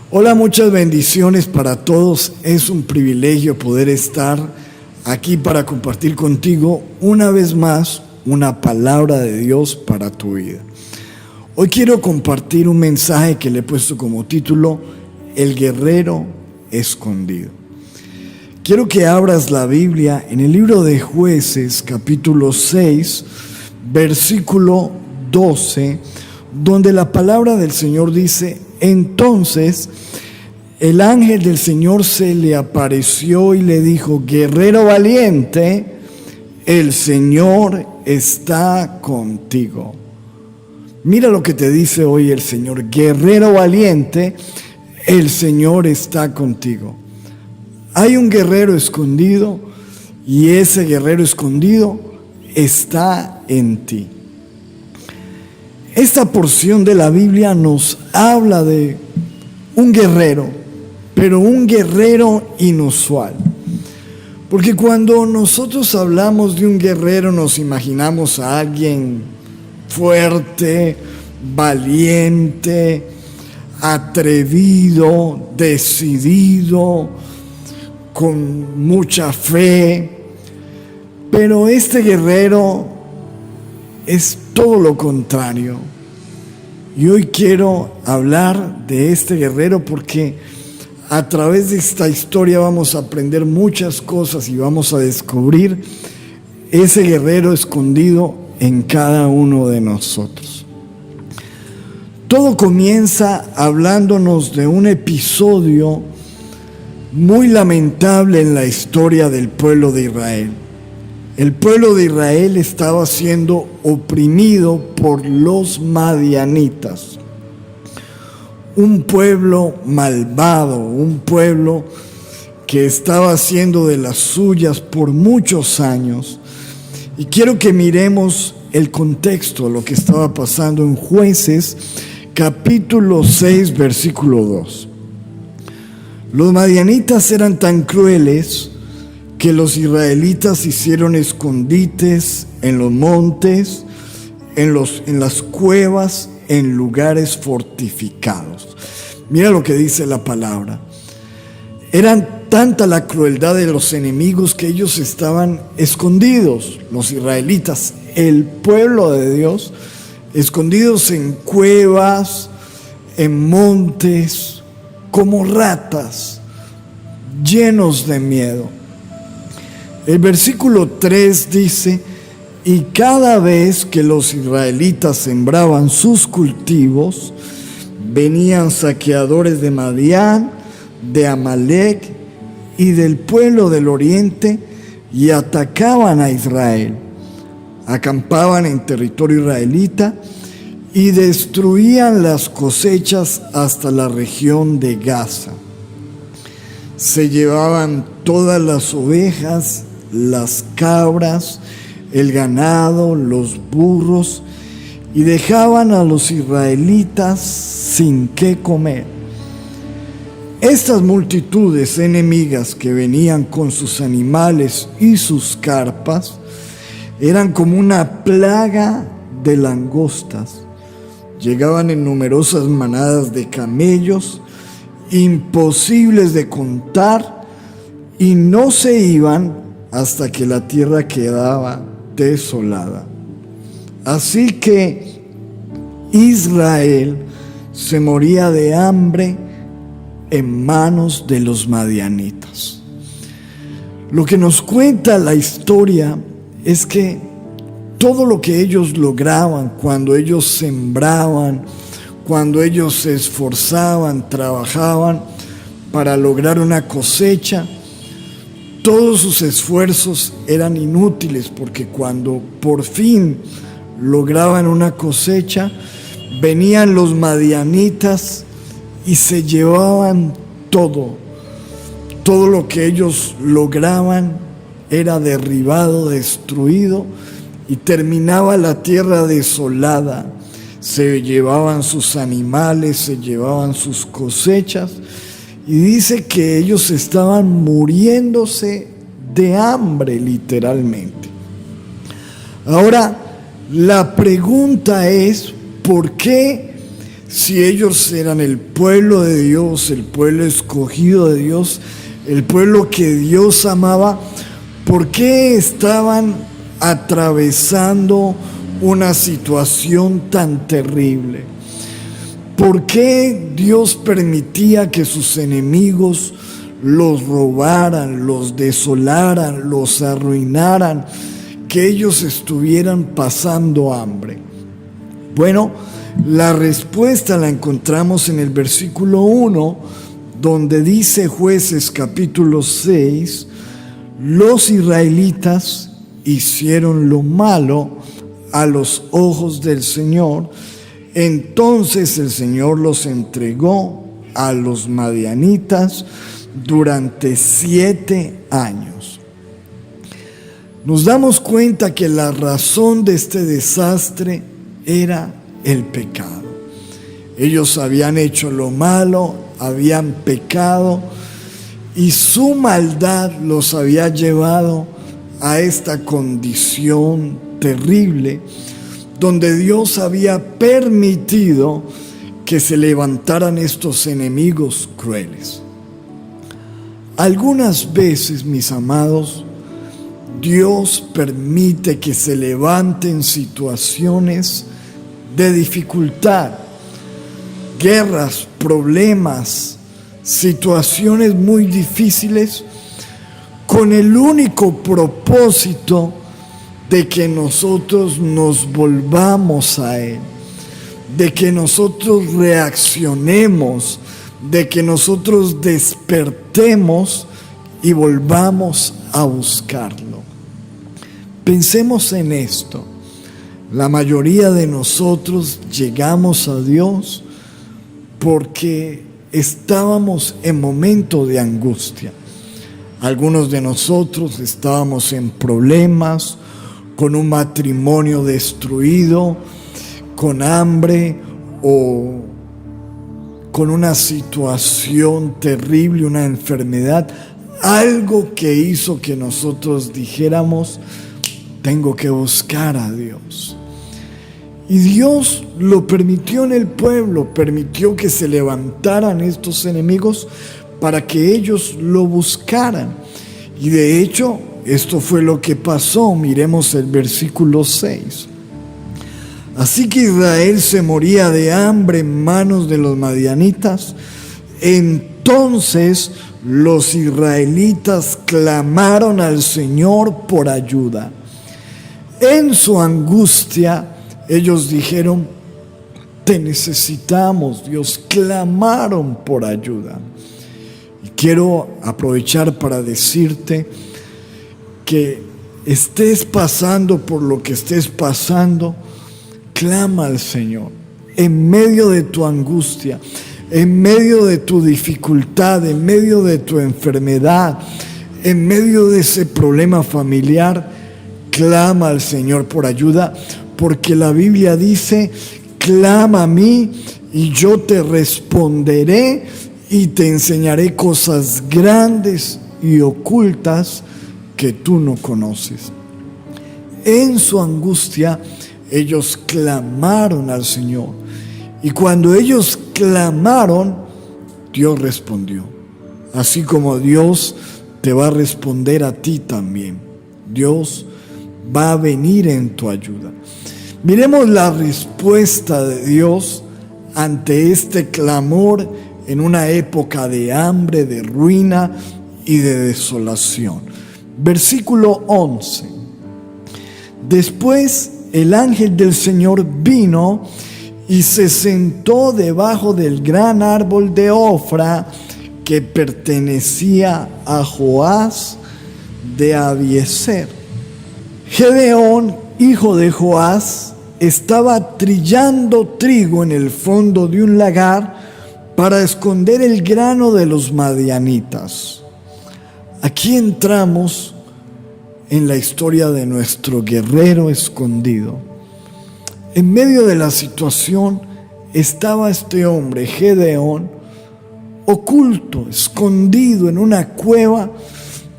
Hola, muchas bendiciones para todos. Es un privilegio poder estar aquí para compartir contigo una vez más una palabra de Dios para tu vida. Hoy quiero compartir un mensaje que le he puesto como título: El guerrero escondido. Quiero que abras la Biblia en el libro de Jueces, capítulo 6, versículo 12, donde la palabra del Señor dice: entonces el ángel del Señor se le apareció y le dijo: guerrero valiente, el Señor está contigo. Mira lo que te dice hoy el Señor: guerrero valiente, el Señor está contigo. Hay un guerrero escondido y ese guerrero escondido está en ti. Esta porción de la Biblia nos habla de un guerrero, pero un guerrero inusual. Porque cuando nosotros hablamos de un guerrero nos imaginamos a alguien fuerte, valiente, atrevido, decidido, con mucha fe. Pero este guerrero es todo lo contrario. Y hoy quiero hablar de este guerrero porque a través de esta historia vamos a aprender muchas cosas y vamos a descubrir ese guerrero escondido en cada uno de nosotros. Todo comienza hablándonos de un episodio muy lamentable en la historia del pueblo de Israel. El pueblo de Israel estaba siendo oprimido por los madianitas, un pueblo malvado, un pueblo que estaba haciendo de las suyas por muchos años. Y quiero que miremos el contexto, lo que estaba pasando en Jueces, capítulo 6, versículo 2. Los madianitas eran tan crueles que los israelitas hicieron escondites en los montes, en las cuevas, en lugares fortificados. Mira lo que dice la palabra. Eran tanta la crueldad de los enemigos que ellos estaban escondidos, los israelitas, el pueblo de Dios, escondidos en cuevas, en montes, como ratas, llenos de miedo. El versículo 3 dice: y cada vez que los israelitas sembraban sus cultivos, venían saqueadores de Madián, de Amalec y del pueblo del oriente y atacaban a Israel. Acampaban en territorio israelita y destruían las cosechas hasta la región de Gaza. Se llevaban todas las ovejas, las cabras, el ganado, los burros, y dejaban a los israelitas sin qué comer. Estas multitudes enemigas que venían con sus animales y sus carpas eran como una plaga de langostas. Llegaban en numerosas manadas de camellos, imposibles de contar, y no se iban hasta que la tierra quedaba desolada. Así que Israel se moría de hambre en manos de los madianitas. Lo que nos cuenta la historia es que todo lo que ellos lograban cuando ellos sembraban, cuando ellos se esforzaban, trabajaban para lograr una cosecha, todos sus esfuerzos eran inútiles, porque cuando por fin lograban una cosecha, venían los madianitas y se llevaban todo. Todo lo que ellos lograban era derribado, destruido, y terminaba la tierra desolada. Se llevaban sus animales, se llevaban sus cosechas, y dice que ellos estaban muriéndose de hambre, literalmente. Ahora, la pregunta es: ¿por qué Si ellos eran el pueblo de Dios, el pueblo escogido de Dios, el pueblo que Dios amaba, ¿por qué estaban atravesando una situación tan terrible? ¿Por qué Dios permitía que sus enemigos los robaran, los desolaran, los arruinaran, que ellos estuvieran pasando hambre? Bueno, la respuesta la encontramos en el versículo 1, donde dice Jueces capítulo 6, los israelitas hicieron lo malo a los ojos del Señor, entonces el Señor los entregó a los madianitas durante 7 años. Nos damos cuenta que la razón de este desastre era el pecado. Ellos habían hecho lo malo, habían pecado, y su maldad los había llevado a esta condición terrible, donde Dios había permitido que se levantaran estos enemigos crueles. Algunas veces, mis amados, Dios permite que se levanten situaciones de dificultad, guerras, problemas, situaciones muy difíciles, con el único propósito de que nosotros nos volvamos a Él, de que nosotros reaccionemos, de que nosotros despertemos y volvamos a buscarlo. Pensemos en esto. La mayoría de nosotros llegamos a Dios porque estábamos en momentos de angustia. Algunos de nosotros estábamos en problemas, con un matrimonio destruido, con hambre o con una situación terrible, una enfermedad, algo que hizo que nosotros dijéramos: tengo que buscar a Dios. Y Dios lo permitió en el pueblo, permitió que se levantaran estos enemigos para que ellos lo buscaran. Y de hecho, esto fue lo que pasó. Miremos el versículo 6. Así que Israel se moría de hambre en manos de los madianitas. Entonces los israelitas clamaron al Señor por ayuda. En su angustia, ellos dijeron: te necesitamos, Dios. Clamaron por ayuda. Y quiero aprovechar para decirte que estés pasando por lo que estés pasando, clama al Señor. En medio de tu angustia, en medio de tu dificultad, en medio de tu enfermedad, en medio de ese problema familiar, clama al Señor por ayuda, porque la Biblia dice: clama a mí y yo te responderé y te enseñaré cosas grandes y ocultas que tú no conoces. En su angustia, ellos clamaron al Señor. Y cuando ellos clamaron, Dios respondió. Así como Dios te va a responder a ti también. Dios va a venir en tu ayuda. Miremos la respuesta de Dios ante este clamor en una época de hambre, de ruina y de desolación. Versículo 11. Después el ángel del Señor vino y se sentó debajo del gran árbol de Ofra que pertenecía a Joás de Abiezer. Gedeón, hijo de Joás, estaba trillando trigo en el fondo de un lagar para esconder el grano de los madianitas. Aquí entramos en la historia de nuestro guerrero escondido. En medio de la situación estaba este hombre, Gedeón, oculto, escondido en una cueva,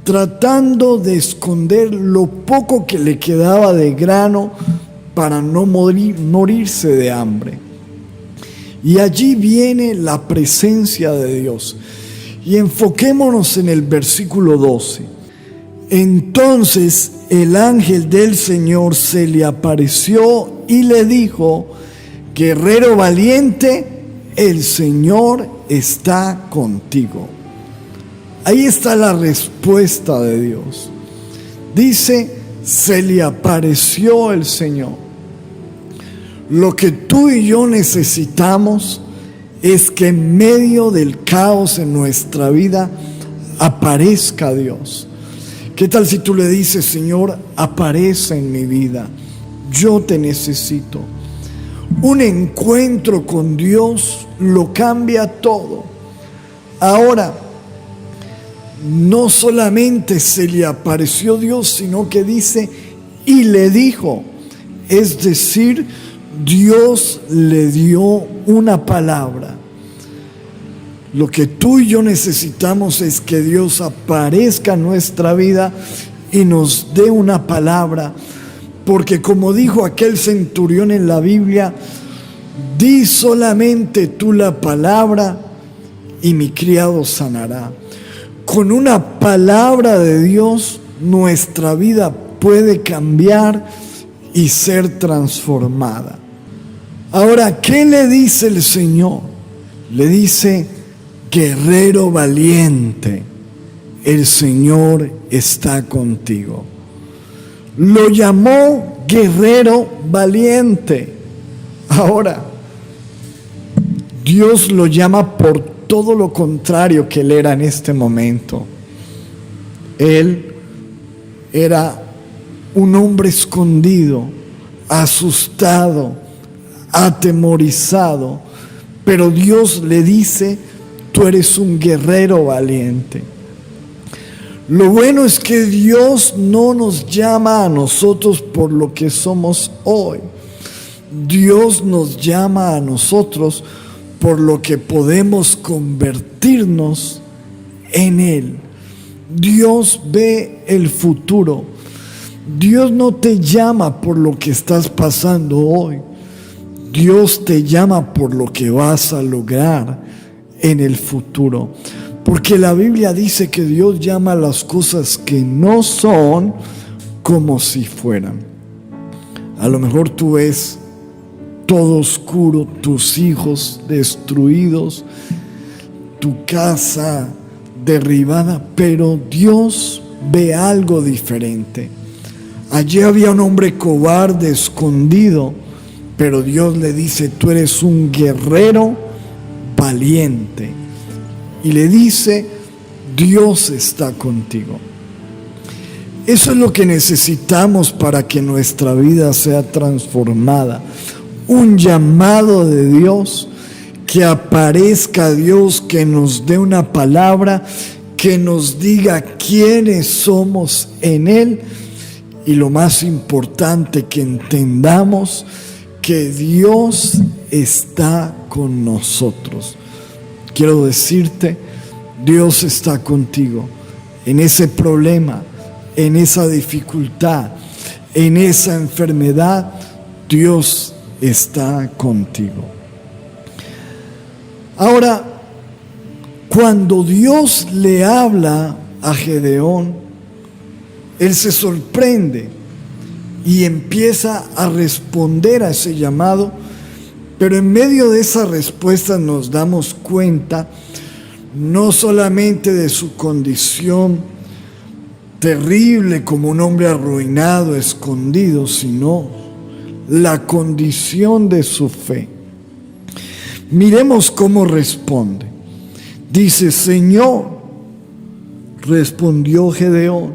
tratando de esconder lo poco que le quedaba de grano para no morirse de hambre. Y allí viene la presencia de Dios. Y enfoquémonos en el versículo 12. Entonces el ángel del Señor se le apareció y le dijo: guerrero valiente, el Señor está contigo. Ahí está la respuesta de Dios. Dice, se le apareció el Señor. Lo que tú y yo necesitamos es que en medio del caos en nuestra vida aparezca Dios. ¿Qué tal si tú le dices: Señor, aparece en mi vida, yo te necesito? Un encuentro con Dios lo cambia todo. Ahora, no solamente se le apareció Dios, sino que dice, y le dijo. Es decir, Dios le dio una palabra. Lo que tú y yo necesitamos es que Dios aparezca en nuestra vida y nos dé una palabra. Porque como dijo aquel centurión en la Biblia, di solamente tú la palabra y mi criado sanará. Con una palabra de Dios, nuestra vida puede cambiar y ser transformada. Ahora, ¿qué le dice el Señor? Le dice: guerrero valiente, el Señor está contigo. Lo llamó guerrero valiente. Ahora, Dios lo llama por todo lo contrario que él era en este momento. Él era un hombre escondido, asustado, atemorizado, pero Dios le dice: tú eres un guerrero valiente. Lo bueno es que Dios no nos llama a nosotros por lo que somos hoy. Dios nos llama a nosotros por lo que podemos convertirnos en Él. Dios ve el futuro. Dios no te llama por lo que estás pasando hoy. Dios te llama por lo que vas a lograr en el futuro. Porque la Biblia dice que Dios llama a las cosas que no son como si fueran. A lo mejor tú ves todo oscuro, tus hijos destruidos, tu casa derribada, pero Dios ve algo diferente. Allí había un hombre cobarde, escondido, pero Dios le dice: tú eres un guerrero valiente. Y le dice: Dios está contigo. Eso es lo que necesitamos para que nuestra vida sea transformada. Un llamado de Dios, que aparezca Dios, que nos dé una palabra, que nos diga quiénes somos en Él. Y lo más importante, que entendamos que Dios está con nosotros. Quiero decirte, Dios está contigo en ese problema, en esa dificultad, en esa enfermedad. Dios está contigo. Ahora, cuando Dios le habla a Gedeón, él se sorprende y empieza a responder a ese llamado, pero en medio de esa respuesta nos damos cuenta no solamente de su condición terrible como un hombre arruinado, escondido, sino la condición de su fe. Miremos cómo responde. Dice: Señor, respondió Gedeón,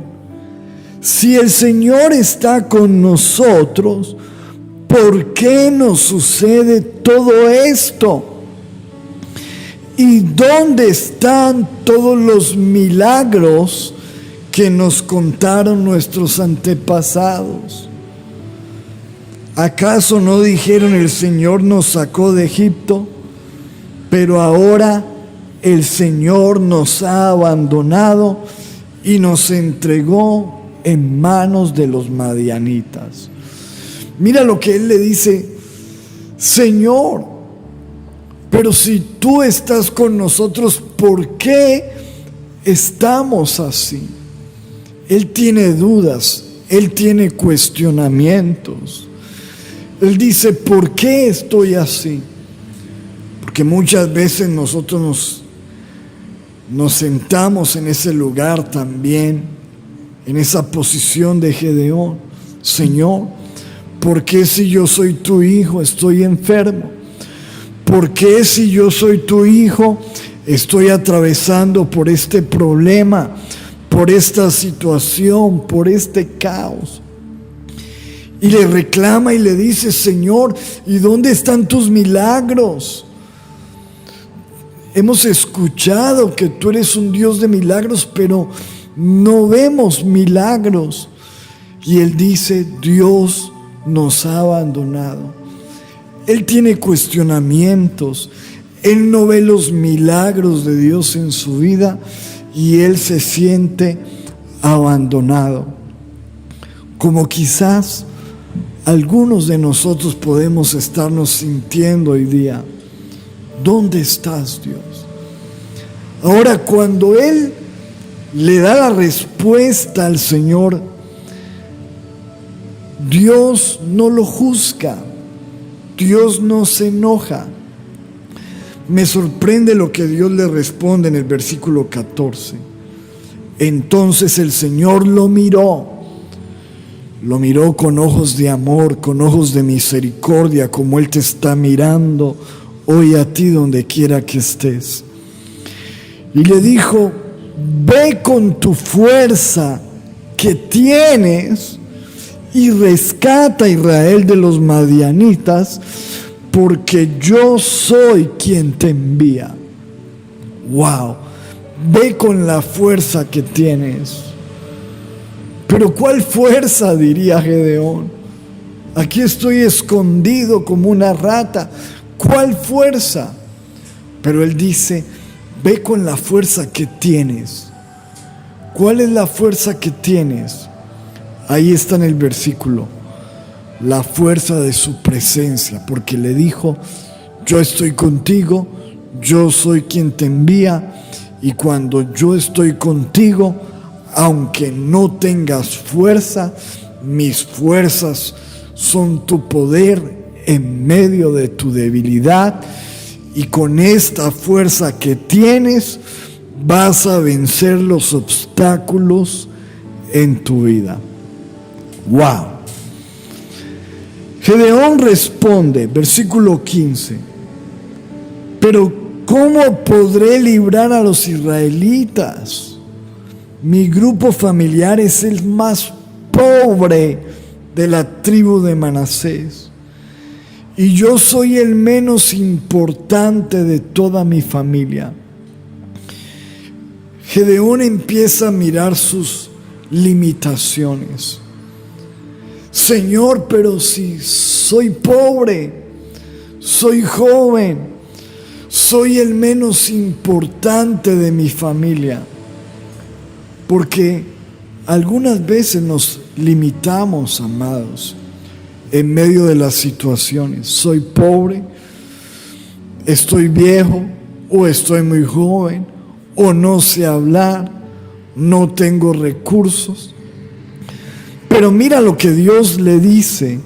si el Señor está con nosotros, ¿por qué nos sucede todo esto? ¿Y dónde están todos los milagros que nos contaron nuestros antepasados? ¿Acaso no dijeron: el Señor nos sacó de Egipto, pero ahora el Señor nos ha abandonado y nos entregó en manos de los madianitas? Mira lo que él le dice: Señor, Pero si tú estás con nosotros, ¿por qué estamos así? Él tiene dudas, él tiene cuestionamientos. Él dice, ¿por qué estoy así? Porque muchas veces nosotros nos sentamos en ese lugar también, en esa posición de Gedeón. Señor, ¿por qué si yo soy tu hijo estoy enfermo? ¿Por qué si yo soy tu hijo estoy atravesando por este problema, por esta situación, por este caos? Y le reclama y le dice, Señor, ¿y dónde están tus milagros? Hemos escuchado que tú eres un Dios de milagros, pero no vemos milagros. Y él dice, Dios nos ha abandonado. Él tiene cuestionamientos. Él no ve los milagros de Dios en su vida y él se siente abandonado. Como quizás algunos de nosotros podemos estarnos sintiendo hoy día. ¿Dónde estás, Dios? Ahora, cuando él le da la respuesta al Señor, Dios no lo juzga, Dios no se enoja. Me sorprende lo que Dios le responde en el versículo 14. Entonces el Señor lo miró con ojos de amor, con ojos de misericordia, como Él te está mirando hoy a ti donde quiera que estés. Y le dijo, ve con tu fuerza que tienes y rescata a Israel de los madianitas, porque yo soy quien te envía. Wow, ve con la fuerza que tienes. Pero ¿cuál fuerza?, diría Gedeón. Aquí estoy escondido como una rata. ¿Cuál fuerza? Pero él dice, ve con la fuerza que tienes. ¿Cuál es la fuerza que tienes? Ahí está en el versículo, la fuerza de su presencia, porque le dijo, yo estoy contigo, yo soy quien te envía, y cuando yo estoy contigo, aunque no tengas fuerza, mis fuerzas son tu poder en medio de tu debilidad, y con esta fuerza que tienes, vas a vencer los obstáculos en tu vida. Wow. Gedeón responde, versículo 15, pero ¿cómo podré librar a los israelitas? Mi grupo familiar es el más pobre de la tribu de Manasés, y yo soy el menos importante de toda mi familia. Gedeón empieza a mirar sus limitaciones. Señor, pero si soy pobre, soy joven, soy el menos importante de mi familia. Porque algunas veces nos limitamos, amados, en medio de las situaciones. Soy pobre, estoy viejo, o estoy muy joven, o no sé hablar, no tengo recursos. Pero mira lo que Dios le dice,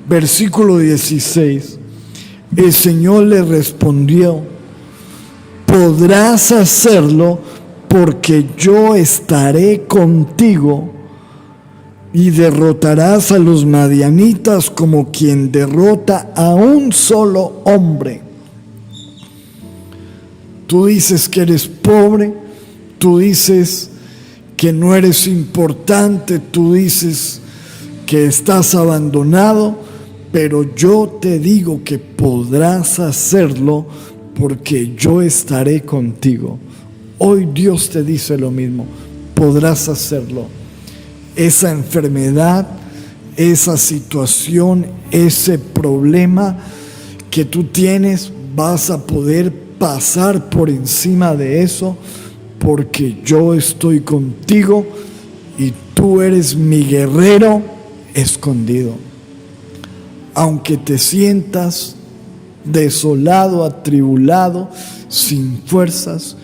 versículo 16. El Señor le respondió, podrás hacerlo porque yo estaré contigo y derrotarás a los madianitas como quien derrota a un solo hombre. Tú dices que eres pobre, tú dices que no eres importante, tú dices que estás abandonado, pero yo te digo que podrás hacerlo porque yo estaré contigo. Hoy Dios te dice lo mismo, podrás hacerlo. Esa enfermedad, esa situación, ese problema que tú tienes, vas a poder pasar por encima de eso, porque yo estoy contigo y tú eres mi guerrero escondido. Aunque te sientas desolado, atribulado, sin fuerzas,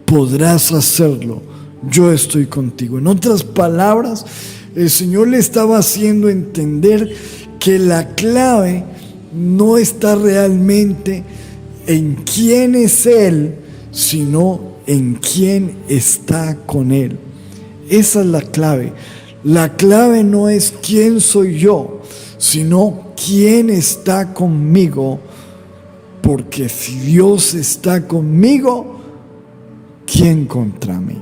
podrás hacerlo. Yo estoy contigo. En otras palabras, el Señor le estaba haciendo entender que la clave no está realmente en quién es Él, sino en quién está con Él. Esa es la clave. La clave no es quién soy yo, sino quién está conmigo. Porque si Dios está conmigo, ¿quién contra mí?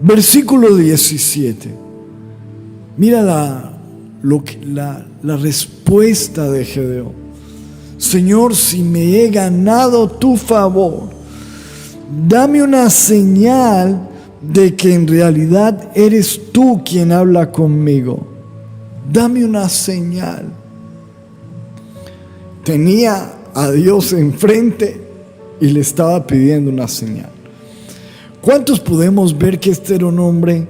Versículo 17. Mira la respuesta de Gedeón. Señor, si me he ganado tu favor, dame una señal de que en realidad eres tú quien habla conmigo. Dame una señal. Tenía a Dios enfrente y le estaba pidiendo una señal. ¿Cuántos podemos ver que este era un hombre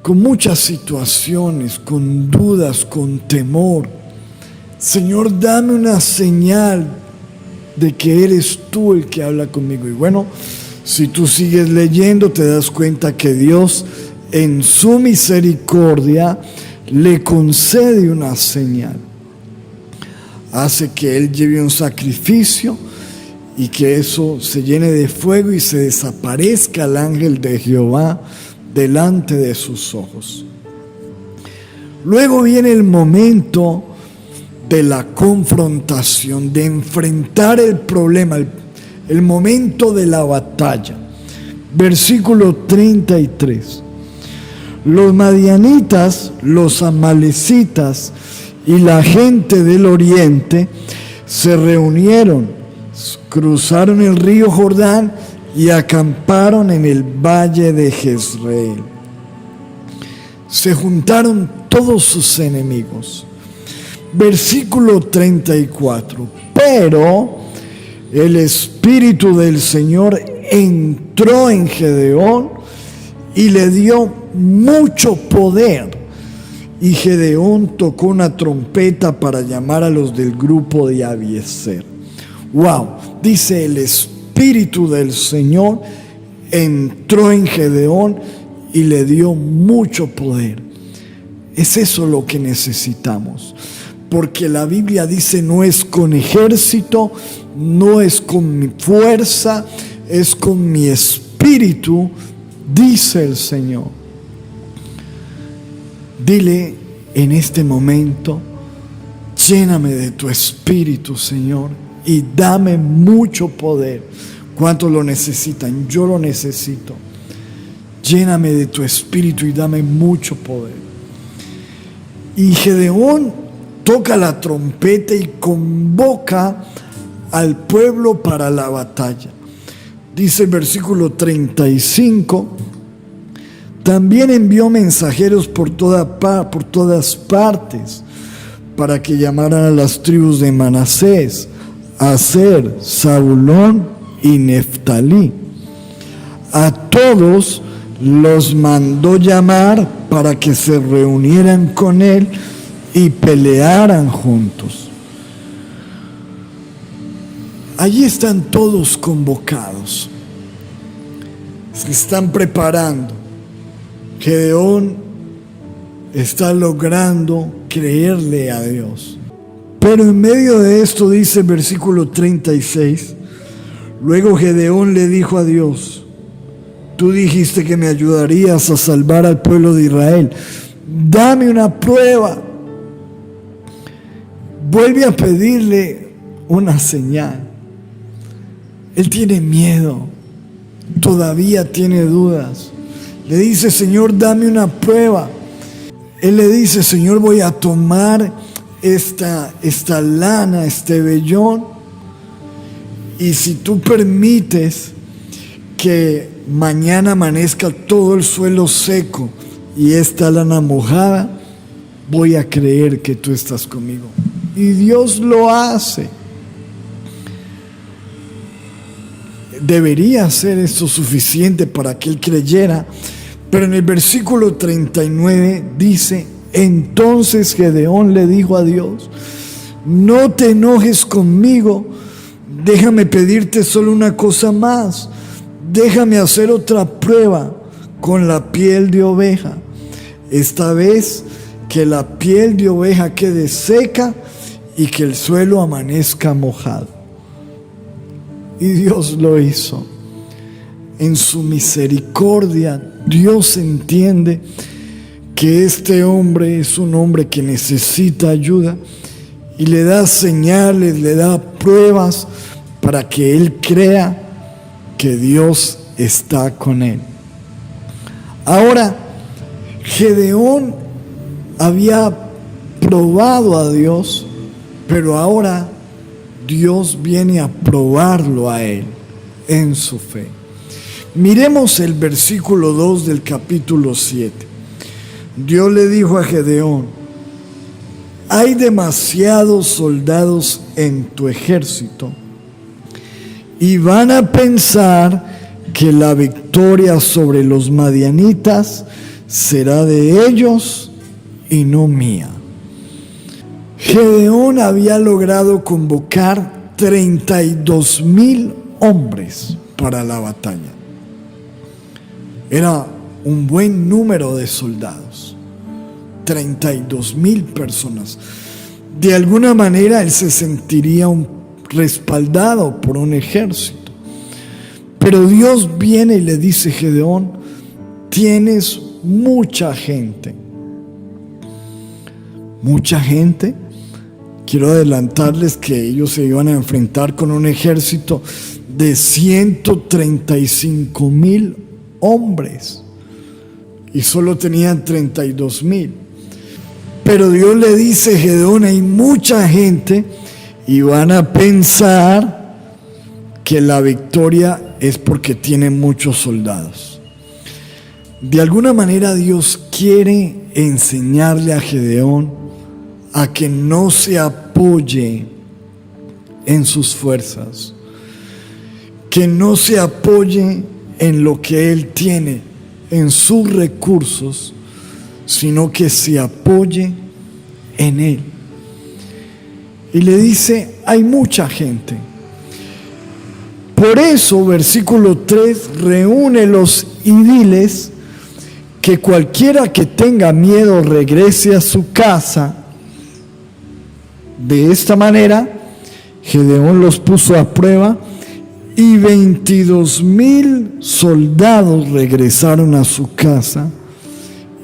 con muchas situaciones, con dudas, con temor? Señor, dame una señal de que eres tú el que habla conmigo. Y bueno, si tú sigues leyendo, te das cuenta que Dios, en su misericordia, le concede una señal. Hace que él lleve un sacrificio y que eso se llene de fuego y se desaparezca el ángel de Jehová delante de sus ojos. Luego viene el momento de la confrontación, de enfrentar el problema, el momento de la batalla. Versículo 33. Los madianitas, los amalecitas y la gente del oriente se reunieron, cruzaron el río Jordán y acamparon en el valle de Jezreel. Se juntaron todos sus enemigos. Versículo 34. Pero el Espíritu del Señor entró en Gedeón y le dio mucho poder. Y Gedeón tocó una trompeta para llamar a los del grupo de Abiezer. Wow, dice el Espíritu del Señor entró en Gedeón y le dio mucho poder. Es eso lo que necesitamos. Porque la Biblia dice: no es con ejército, no es con mi fuerza, es con mi espíritu, dice el Señor. Dile en este momento: lléname de tu espíritu, Señor, y dame mucho poder. ¿Cuántos lo necesitan? Yo lo necesito. Lléname de tu espíritu y dame mucho poder. Y Gedeón toca la trompeta y convoca al pueblo para la batalla. Dice el versículo 35: también envió mensajeros por todas partes para que llamaran a las tribus de Manasés, Aser, Zabulón y Neftalí. A todos los mandó llamar para que se reunieran con él y pelearan juntos. Allí están todos convocados. Se están preparando. Gedeón está logrando creerle a Dios. Pero en medio de esto dice el versículo 36: luego Gedeón le dijo a Dios: tú dijiste que me ayudarías a salvar al pueblo de Israel. Dame una prueba. Vuelve a pedirle una señal. Él tiene miedo, todavía tiene dudas. Le dice: Señor, dame una prueba. Él le dice: Señor, voy a tomar esta lana, este vellón, y si tú permites que mañana amanezca todo el suelo seco y esta lana mojada, voy a creer que tú estás conmigo. Y Dios lo hace. Debería ser esto suficiente para que él creyera, pero en el versículo 39 dice: entonces Gedeón le dijo a Dios: no te enojes conmigo, déjame pedirte solo una cosa más, déjame hacer otra prueba con la piel de oveja. Esta vez que la piel de oveja quede seca y que el suelo amanezca mojado. Y Dios lo hizo. En su misericordia, Dios entiende que este hombre es un hombre que necesita ayuda y le da señales, le da pruebas para que él crea que Dios está con él. Ahora, Gedeón había probado a Dios, pero ahora Dios viene a probarlo a él en su fe. Miremos el versículo 2 del capítulo 7. Dios le dijo a Gedeón: hay demasiados soldados en tu ejército y van a pensar que la victoria sobre los madianitas será de ellos y no mía. Gedeón había logrado convocar 32,000 hombres para la batalla. Era un buen número de soldados, 32,000 personas. De alguna manera él se sentiría respaldado por un ejército. Pero Dios viene y le dice: Gedeón, tienes mucha gente. Mucha gente. Quiero adelantarles que ellos se iban a enfrentar con un ejército de 135,000 hombres y solo tenían 32,000. Pero Dios le dice: Gedeón, hay mucha gente y van a pensar que la victoria es porque tienen muchos soldados. De alguna manera Dios quiere enseñarle a Gedeón a que no se apoye en sus fuerzas, que no se apoye en lo que él tiene, en sus recursos, sino que se apoye en él. Y le dice: hay mucha gente. Por eso, versículo 3, reúnelos y diles que cualquiera que tenga miedo regrese a su casa. De esta manera, Gedeón los puso a prueba y 22,000 soldados regresaron a su casa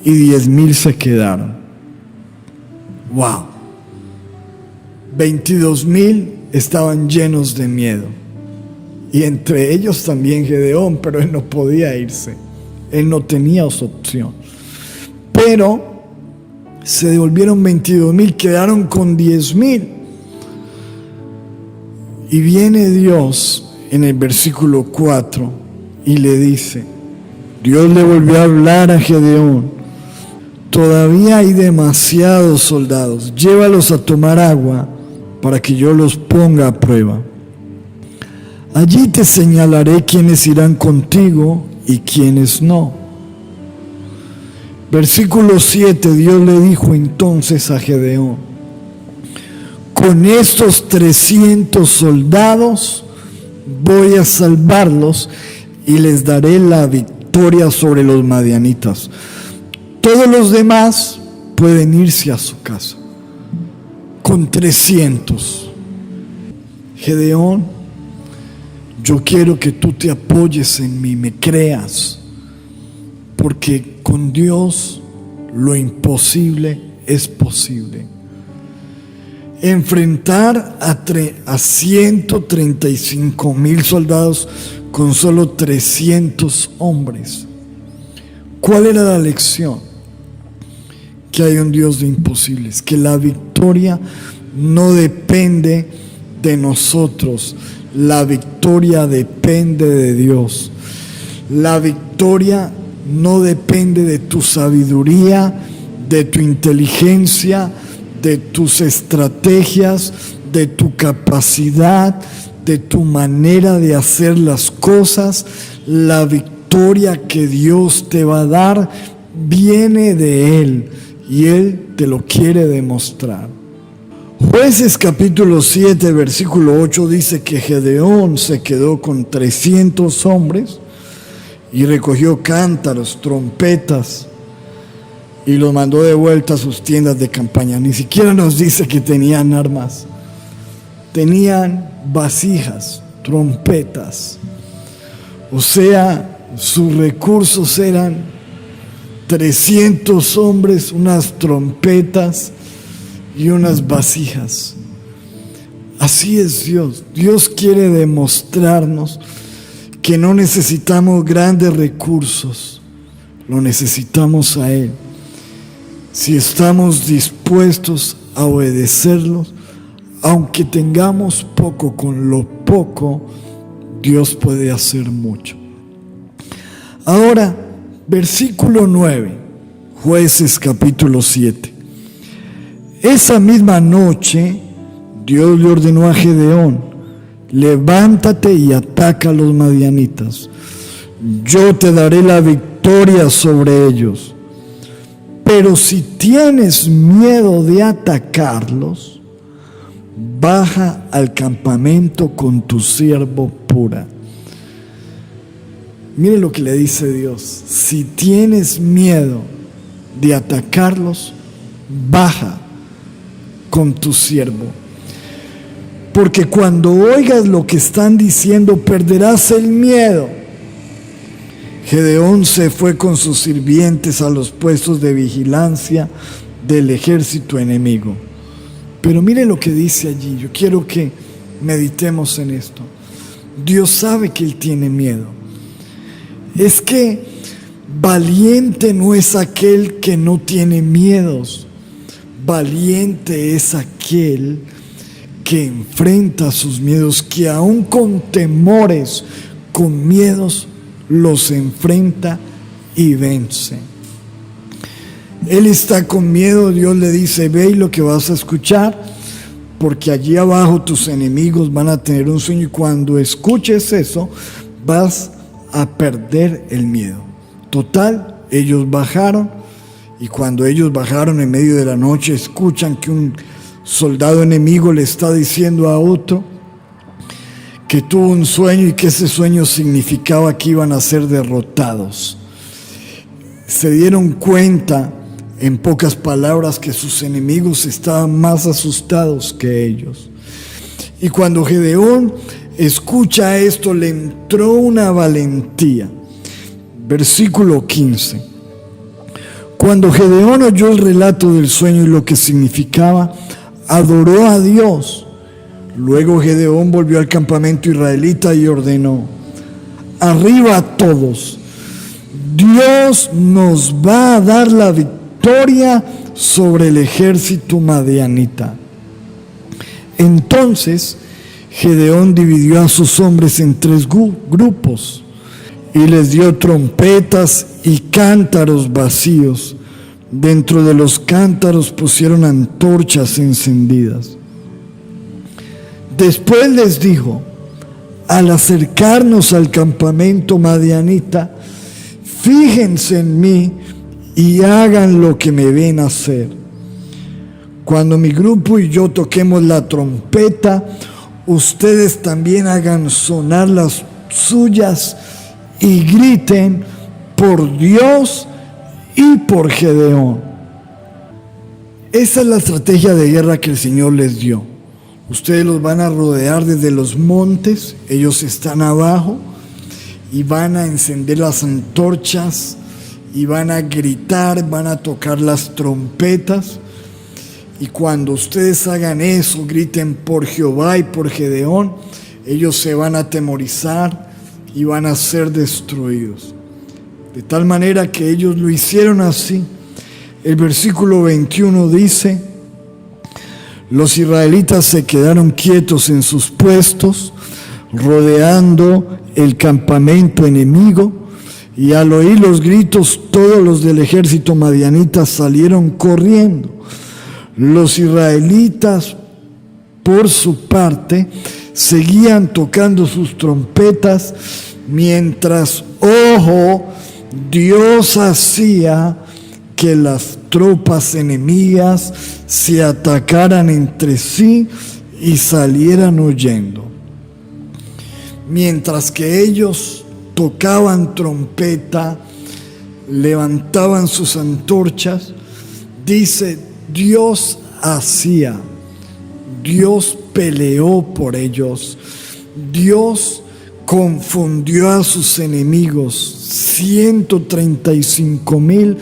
y 10,000 se quedaron. ¡Wow! 22,000 estaban llenos de miedo. Y entre ellos también Gedeón, pero él no podía irse. Él no tenía otra opción. Pero se devolvieron 22,000, quedaron con 10,000. Y viene Dios en el versículo 4 y le dice: Dios le volvió a hablar a Gedeón: todavía hay demasiados soldados, llévalos a tomar agua para que yo los ponga a prueba. Allí te señalaré quiénes irán contigo y quiénes no. Versículo 7, Dios le dijo entonces a Gedeón: con estos 300 soldados voy a salvarlos y les daré la victoria sobre los madianitas. Todos los demás pueden irse a su casa. Con 300. Gedeón, yo quiero que tú te apoyes en mí, me creas, porque con Dios lo imposible es posible. Enfrentar a 135,000 soldados con solo 300 hombres. ¿Cuál era la lección? Que hay un Dios de imposibles, que la victoria no depende de nosotros, la victoria depende de Dios. La victoria no depende de tu sabiduría, de tu inteligencia, de tus estrategias, de tu capacidad, de tu manera de hacer las cosas. La victoria que Dios te va a dar viene de Él y Él te lo quiere demostrar. Jueces capítulo 7, versículo 8 dice que Gedeón se quedó con 300 hombres y recogió cántaros, trompetas y los mandó de vuelta a sus tiendas de campaña. Ni siquiera nos dice que tenían armas. Tenían vasijas, trompetas. O sea, sus recursos eran 300 hombres, unas trompetas y unas vasijas. Así es Dios. Dios quiere demostrarnos que no necesitamos grandes recursos, lo necesitamos a Él. Si estamos dispuestos a obedecerlos, aunque tengamos poco, con lo poco Dios puede hacer mucho. Ahora, versículo 9, Jueces capítulo 7. Esa misma noche Dios le ordenó a Gedeón: levántate y ataca a los madianitas. Yo te daré la victoria sobre ellos. Pero si tienes miedo de atacarlos, baja al campamento con tu siervo Pura. Mire lo que le dice Dios: si tienes miedo de atacarlos, baja con tu siervo. Porque cuando oigas lo que están diciendo, perderás el miedo. Gedeón se fue con sus sirvientes a los puestos de vigilancia del ejército enemigo. Pero mire lo que dice allí. Yo quiero que meditemos en esto. Dios sabe que Él tiene miedo. Es que valiente no es aquel que no tiene miedos. Valiente es aquel que enfrenta sus miedos, que aún con temores, con miedos, los enfrenta y vence. Él está con miedo. Dios le dice: ve y lo que vas a escuchar, porque allí abajo tus enemigos van a tener un sueño, y cuando escuches eso vas a perder el miedo. Total, ellos bajaron, y cuando ellos bajaron en medio de la noche, escuchan que un soldado enemigo le está diciendo a otro que tuvo un sueño y que ese sueño significaba que iban a ser derrotados. Se dieron cuenta, en pocas palabras, que sus enemigos estaban más asustados que ellos. Y cuando Gedeón escucha esto, le entró una valentía. Versículo 15. Cuando Gedeón oyó el relato del sueño y lo que significaba, adoró a Dios. Luego Gedeón volvió al campamento israelita y ordenó: arriba todos, Dios nos va a dar la victoria sobre el ejército madianita. Entonces Gedeón dividió a sus hombres en 3 grupos y les dio trompetas y cántaros vacíos. Dentro de los cántaros pusieron antorchas encendidas. Después les dijo: al acercarnos al campamento madianita, fíjense en mí y hagan lo que me ven hacer. Cuando mi grupo y yo toquemos la trompeta, ustedes también hagan sonar las suyas y griten por Dios y por Gedeón. Esa es la estrategia de guerra que el Señor les dio. Ustedes los van a rodear desde los montes, ellos están abajo, y van a encender las antorchas, y van a gritar, van a tocar las trompetas. Y cuando ustedes hagan eso, griten por Jehová y por Gedeón, ellos se van a atemorizar y van a ser destruidos. De tal manera que ellos lo hicieron así. El versículo 21 dice: los israelitas se quedaron quietos en sus puestos, rodeando el campamento enemigo, y al oír los gritos, todos los del ejército madianita salieron corriendo. Los israelitas, por su parte, seguían tocando sus trompetas, mientras, ojo, Dios hacía que las tropas enemigas se atacaran entre sí y salieran huyendo. Mientras que ellos tocaban trompeta, levantaban sus antorchas, dice, Dios peleó por ellos. Dios confundió a sus enemigos. 135,000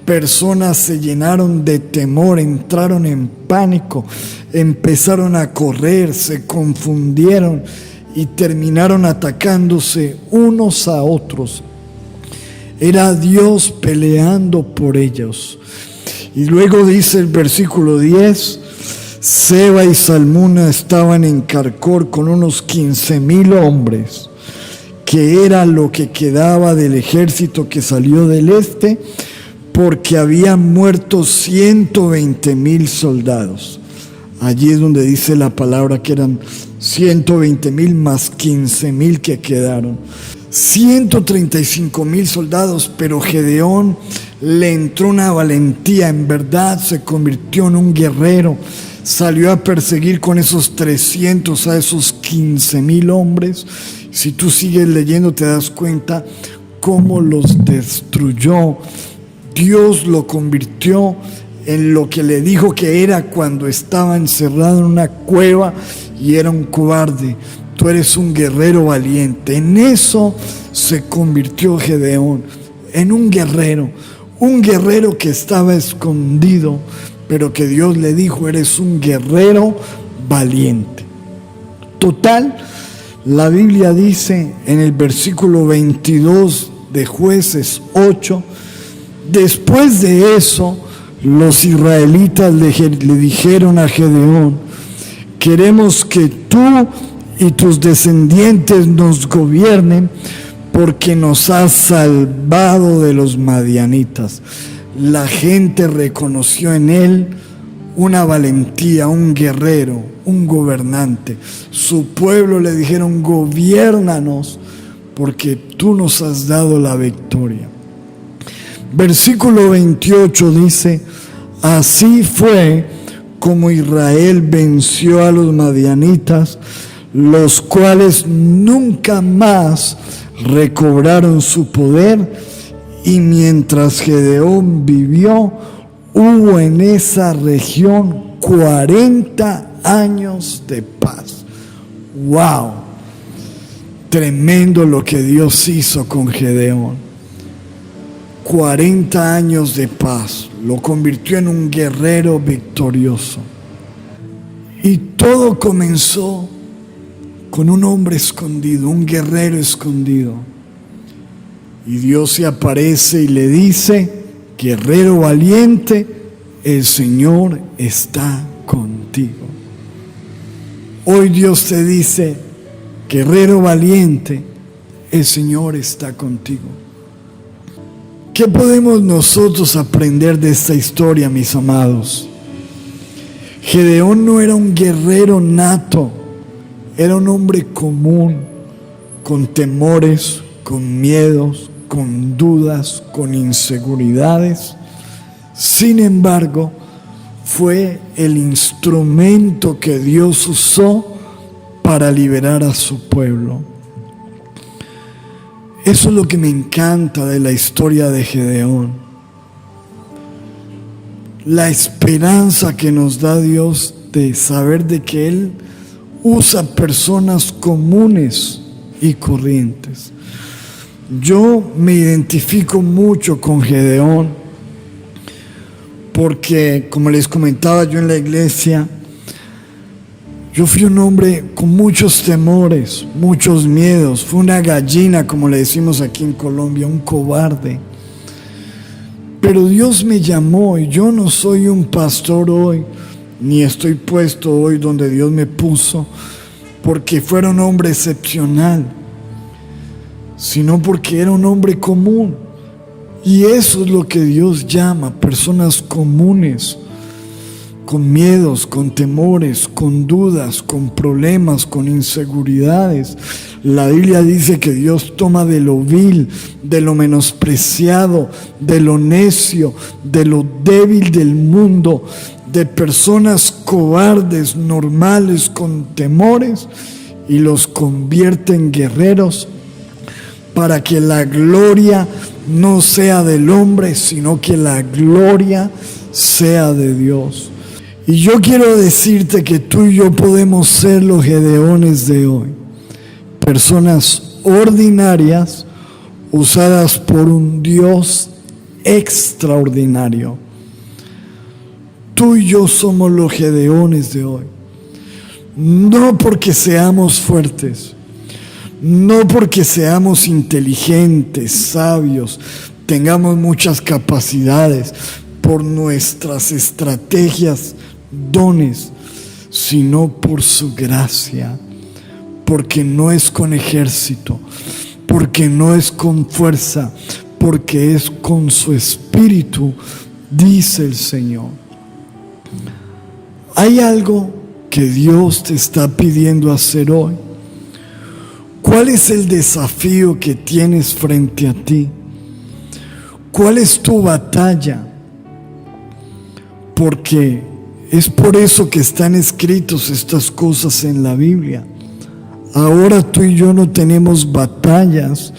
personas se llenaron de temor, entraron en pánico, empezaron a correr, se confundieron y terminaron atacándose unos a otros. Era Dios peleando por ellos. Y luego dice el versículo 10, Seba y Salmuna estaban en Carcor con unos 15,000 hombres, que era lo que quedaba del ejército que salió del este, porque habían muerto 120,000 soldados. Allí es donde dice la palabra que eran 120,000 más 15,000 que quedaron. 135,000 soldados, pero Gedeón le entró una valentía, en verdad se convirtió en un guerrero, salió a perseguir con esos 300 a esos 15,000 hombres. Si tú sigues leyendo te das cuenta cómo los destruyó. Dios lo convirtió en lo que le dijo que era cuando estaba encerrado en una cueva y era un cobarde. Tú eres un guerrero valiente. En eso se convirtió Gedeón, en un guerrero que estaba escondido, pero que Dios le dijo, eres un guerrero valiente. Total, la Biblia dice en el versículo 22 de Jueces 8, después de eso, los israelitas le dijeron a Gedeón, queremos que tú y tus descendientes nos gobiernen, porque nos has salvado de los madianitas. La gente reconoció en él una valentía, un guerrero, un gobernante. Su pueblo le dijeron, gobiérnanos, porque tú nos has dado la victoria. Versículo 28 dice, así fue como Israel venció a los madianitas, los cuales nunca más recobraron su poder, y mientras Gedeón vivió, hubo en esa región 40 años de paz. ¡Wow! Tremendo lo que Dios hizo con Gedeón. 40 años de paz, lo convirtió en un guerrero victorioso. Y todo comenzó con un hombre escondido, un guerrero escondido. Y Dios se aparece y le dice, guerrero valiente, el Señor está contigo. Hoy Dios te dice, guerrero valiente, el Señor está contigo. ¿Qué podemos nosotros aprender de esta historia, mis amados? Gedeón no era un guerrero nato, era un hombre común, con temores, con miedos, con dudas, con inseguridades. Sin embargo, fue el instrumento que Dios usó para liberar a su pueblo. Eso es lo que me encanta de la historia de Gedeón. La esperanza que nos da Dios de saber de que Él usa personas comunes y corrientes. Yo me identifico mucho con Gedeón porque, como les comentaba yo en la iglesia, yo fui un hombre con muchos temores, muchos miedos. Fui una gallina, como le decimos aquí en Colombia, un cobarde. Pero Dios me llamó y yo no soy un pastor hoy, ni estoy puesto hoy donde Dios me puso, porque fuera un hombre excepcional, sino porque era un hombre común. Y eso es lo que Dios llama, personas comunes, con miedos, con temores, con con dudas, con problemas, con inseguridades. La Biblia dice que Dios toma de lo vil, de lo menospreciado, de lo necio, de lo débil del mundo, de personas cobardes, normales, con temores, y los convierte en guerreros para que la gloria no sea del hombre, sino que la gloria sea de Dios. Y yo quiero decirte que tú y yo podemos ser los Gedeones de hoy, personas ordinarias usadas por un Dios extraordinario. Tú y yo somos los Gedeones de hoy, no porque seamos fuertes, no porque seamos inteligentes, sabios, tengamos muchas capacidades, por nuestras estrategias, dones, sino por su gracia, porque no es con ejército, porque no es con fuerza, porque es con su espíritu, dice el Señor. Hay algo que Dios te está pidiendo hacer hoy. ¿Cuál es el desafío que tienes frente a ti? ¿Cuál es tu batalla? Porque es por eso que están escritos estas cosas en la Biblia. Ahora tú y yo no tenemos batallas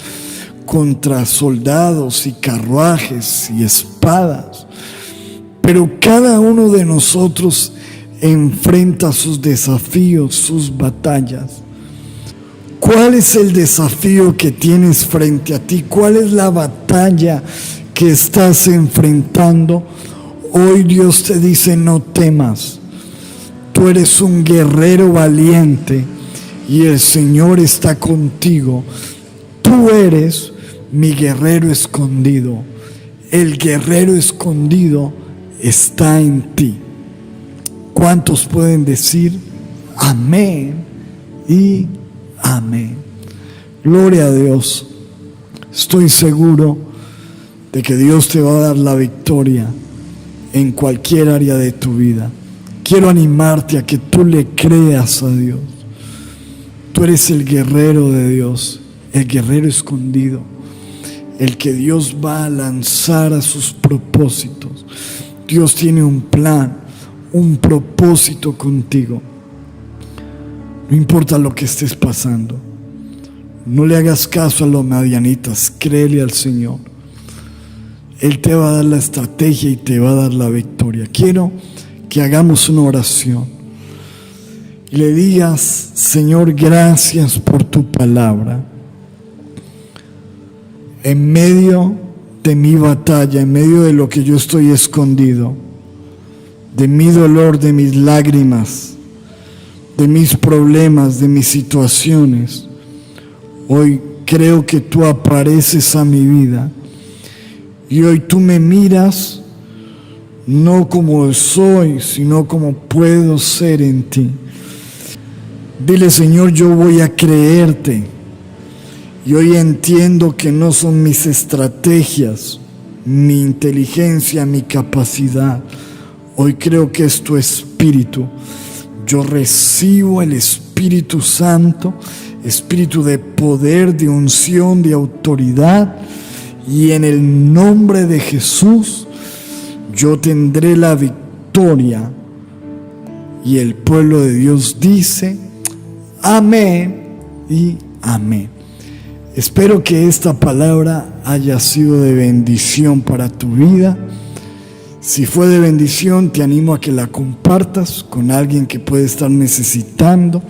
contra soldados y carruajes y espadas, pero cada uno de nosotros enfrenta sus desafíos, sus batallas. ¿Cuál es el desafío que tienes frente a ti? ¿Cuál es la batalla que estás enfrentando? Hoy Dios te dice: no temas. Tú eres un guerrero valiente y el Señor está contigo. Tú eres mi guerrero escondido. El guerrero escondido está en ti. ¿Cuántos pueden decir amén y amén? Gloria a Dios. Estoy seguro de que Dios te va a dar la victoria en cualquier área de tu vida. Quiero animarte a que tú le creas a Dios. Tú eres el guerrero de Dios, el guerrero escondido, el que Dios va a lanzar a sus propósitos. Dios tiene un plan, un propósito contigo. No importa lo que estés pasando, no le hagas caso a los madianitas, créele al Señor. Él te va a dar la estrategia y te va a dar la victoria. Quiero que hagamos una oración y le digas: Señor, gracias por tu palabra. En medio de mi batalla, en medio de lo que yo estoy escondido, de mi dolor, de mis lágrimas, de mis problemas, de mis situaciones, hoy creo que tú apareces a mi vida. Y hoy tú me miras no como soy, sino como puedo ser en ti. Dile: Señor, yo voy a creerte. Y hoy entiendo que no son mis estrategias, mi inteligencia, mi capacidad. Hoy creo que es tu Espíritu. Yo recibo el Espíritu Santo, Espíritu de poder, de unción, de autoridad. Y en el nombre de Jesús, yo tendré la victoria. Y el pueblo de Dios dice: amén y amén. Espero que esta palabra haya sido de bendición para tu vida. Si fue de bendición, te animo a que la compartas con alguien que puede estar necesitando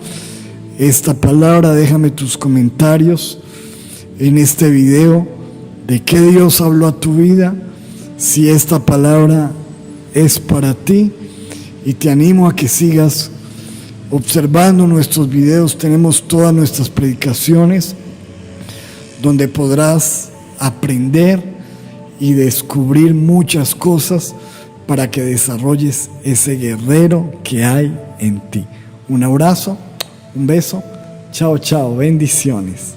esta palabra. Déjame tus comentarios en este video de qué Dios habló a tu vida, si esta palabra es para ti, y te animo a que sigas observando nuestros videos. Tenemos todas nuestras predicaciones donde podrás aprender y descubrir muchas cosas para que desarrolles ese guerrero que hay en ti. Un abrazo, un beso, chao, chao, bendiciones.